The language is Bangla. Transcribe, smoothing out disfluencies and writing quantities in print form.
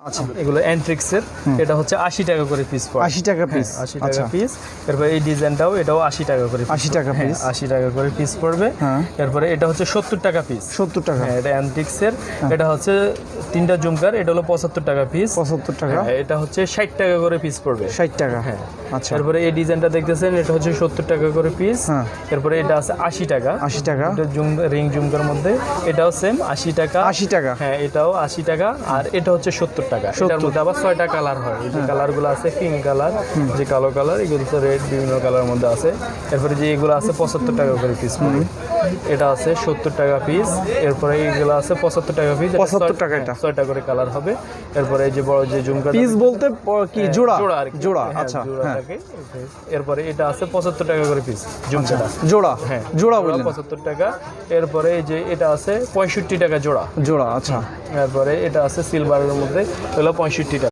আচ্ছা এগুলো অ্যান্ট্রিক্সের, এটা হচ্ছে 80 টাকা করে পিস পড়ে। 80 টাকা পিস, 80 টাকা পিস। এরপর এই ডিজাইনটাও, এটাও 80 টাকা করে 80 টাকা পিস, 80 টাকা করে পিস পড়বে। হ্যাঁ। এরপরে এটা হচ্ছে 70 টাকা পিস। 70 টাকা, হ্যাঁ, এটা অ্যান্টিক্সের। এটা হচ্ছে তিনটা ঝুমকার, এটা হলো 75 টাকা পিস। 75 টাকা, এটা হচ্ছে 60 টাকা করে পিস পড়বে। 60 টাকা, হ্যাঁ। আচ্ছা। এরপরে এই ডিজাইনটা দেখতেছেন, এটা হচ্ছে 70 টাকা করে পিস। হ্যাঁ। এরপরে এটা আছে 80 টাকা। 80 টাকা, এটা রিং ঝুমকার মধ্যে, এটাও সেম 80 টাকা। 80 টাকা, হ্যাঁ, এটাও 80 টাকা। আর এটা হচ্ছে 70 টাকা। এটার মধ্যে আবার 6টা কালার হয়। এই যে কালারগুলো আছে, পিঙ্ক কালার, যে কালো কালার, এগুলো তো রেড, বিভিন্ন কালারের মধ্যে আছে। এরপরে যে এগুলো আছে 75 টাকা করে পিস পড়বে। এটা আছে 70 টাকা পিস। এরপরে এইগুলো আছে 75 টাকা পিস। 75 টাকা, এটা 6টা করে কালার হবে। এরপরে এই যে বড় যে ঝুমকা পিস বলতে কি জোড়া? জোড়া আর কি। জোড়া, হ্যাঁ, আচ্ছা, জোড়া হ্যাঁ। থাকে। এরপরে এটা আছে 75 টাকা করে পিস ঝুমকাটা। জোড়া, হ্যাঁ, জোড়া বললেন, 75 টাকা। এরপরে এই যে এটা আছে 65 টাকা জোড়া। জোড়া, আচ্ছা। এরপরে এটা আছে সিলভারের মধ্যে, হলো 65 টাকা।